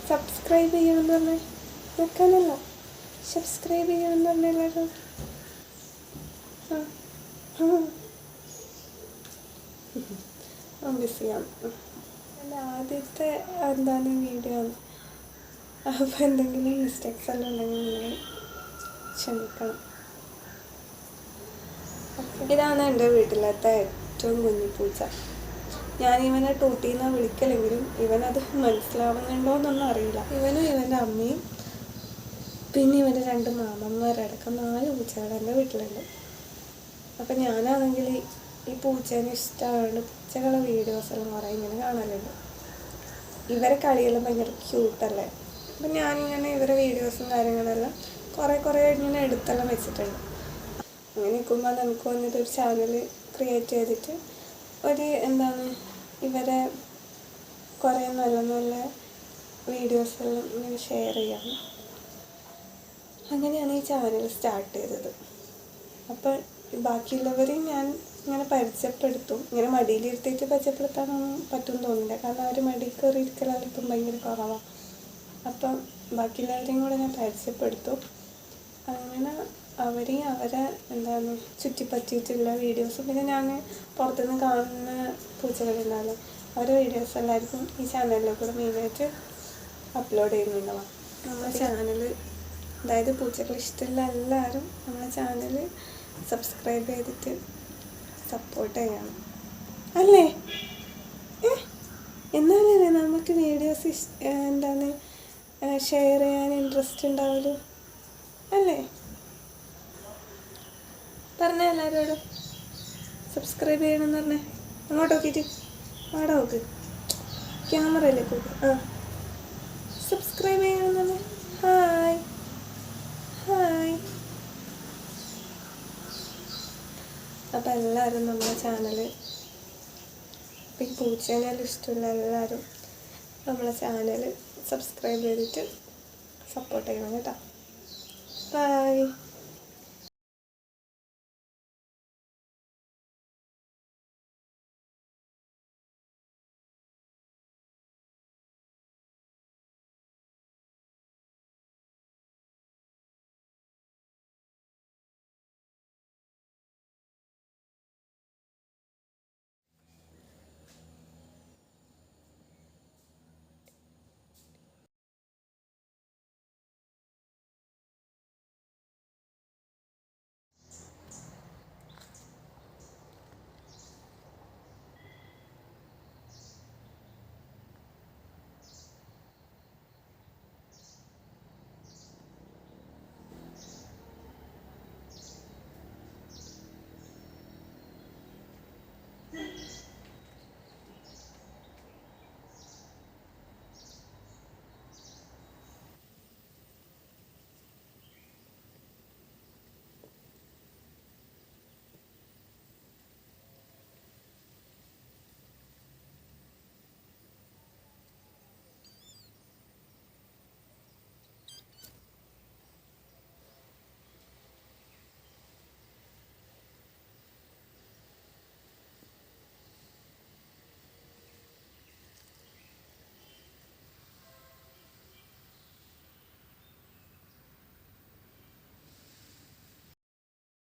Subscribe ചെയ്യണമെന്ന് പറഞ്ഞാൽ നിൽക്കാനല്ല, subscribe ചെയ്യണമെന്ന് പറഞ്ഞാൽ എല്ലാവരും ബിസിയാണ്. എൻ്റെ ആദ്യത്തെ എന്താണ് വീഡിയോ ആണ്. അപ്പോൾ എന്തെങ്കിലും മിസ്റ്റേക്സ് എല്ലാം ഉണ്ടെങ്കിൽ നിങ്ങൾ ക്ഷമിക്കണം. ഇതാണ് എൻ്റെ വീട്ടിലത്തെ ഏറ്റവും കുഞ്ഞിപ്പൂച്ച. ഞാൻ ഇവനെ ടൂട്ടീന്നാണ് വിളിക്കലെങ്കിലും ഇവനത് മനസ്സിലാവുന്നുണ്ടോയെന്നൊന്നും അറിയില്ല. ഇവനും ഇവൻ്റെ അമ്മയും പിന്നെ ഇവൻ്റെ 2 മാമന്മാരടക്കം 4 പൂച്ചകൾ എൻ്റെ വീട്ടിലുണ്ട്. അപ്പം ഞാനാണെങ്കിൽ ഈ പൂച്ചേനെ ഇഷ്ടമാണ്. പൂച്ചകളെ വീഡിയോസെല്ലാം കുറേ ഇങ്ങനെ കാണലുണ്ട്. ഇവരെ കളിയെല്ലാം ഭയങ്കര ക്യൂട്ടല്ലേ. അപ്പം ഞാനിങ്ങനെ ഇവരെ വീഡിയോസും കാര്യങ്ങളെല്ലാം കുറേ ഇങ്ങനെ എടുത്തെല്ലാം വെച്ചിട്ടുണ്ട്. അങ്ങനെ നിൽക്കുമ്പോൾ നമുക്ക് വന്നിട്ട് ഒരു ചാനൽ ക്രിയേറ്റ് ചെയ്തിട്ട് ഇവരെ കുറേ നല്ല നല്ല വീഡിയോസെല്ലാം ഇങ്ങനെ ഷെയർ ചെയ്യാം. അങ്ങനെയാണ് ഈ ചാനൽ സ്റ്റാർട്ട് ചെയ്തത്. അപ്പോൾ ബാക്കിയുള്ളവരെയും ഞാൻ ഇങ്ങനെ പരിചയപ്പെടുത്തും. ഇങ്ങനെ മടിയിലിരുത്തിയിട്ട് പരിചയപ്പെടുത്താനൊന്നും പറ്റുമെന്ന് തോന്നില്ല, കാരണം അവർ മടിയിൽ കയറി ഇരിക്കലായിരിക്കും ഭയങ്കര കുറവാണ്. അപ്പം ബാക്കിയുള്ളവരെയും കൂടെ ഞാൻ പരിചയപ്പെടുത്തും. അങ്ങനെ അവരെയും അവരെ ചുറ്റിപ്പറ്റിയിട്ടുള്ള വീഡിയോസും പിന്നെ ഞാൻ പുറത്തുനിന്ന് കാണുന്ന പൂച്ചകളുണ്ടാവില്ല, അവരുടെ വീഡിയോസ് എല്ലാവർക്കും ഈ ചാനലിൽ കൂടെ മെയിനായിട്ട് അപ്ലോഡ് ചെയ്യുന്നുണ്ടാവാം. നമ്മളെ ചാനൽ, അതായത് പൂച്ചകൾ ഇഷ്ടമുള്ള എല്ലാവരും നമ്മളെ ചാനൽ സബ്സ്ക്രൈബ് ചെയ്തിട്ട് സപ്പോർട്ട് ചെയ്യണം അല്ലേ? എന്നാലല്ലേ നമുക്ക് വീഡിയോസ് ഷെയർ ചെയ്യാൻ ഇൻട്രസ്റ്റ് ഉണ്ടാവുമല്ലോ അല്ലേ? പറഞ്ഞേ എല്ലാവരോടും സബ്സ്ക്രൈബ് ചെയ്യണമെന്ന് പറഞ്ഞേ. അങ്ങോട്ട് നോക്കിയിട്ട് അവിടെ നോക്ക്, ക്യാമറയിലേക്ക് നോക്ക്. സബ്സ്ക്രൈബ് ചെയ്യണമെന്ന് പറഞ്ഞേ. ഹായ്. അപ്പം എല്ലാവരും നമ്മുടെ ചാനൽ, ഈ പൂച്ചേനെല്ലാം ഇഷ്ടമുള്ള എല്ലാവരും നമ്മളെ ചാനൽ സബ്സ്ക്രൈബ് ചെയ്തിട്ട് സപ്പോർട്ട് ചെയ്യണം കേട്ടോ. ബൈ.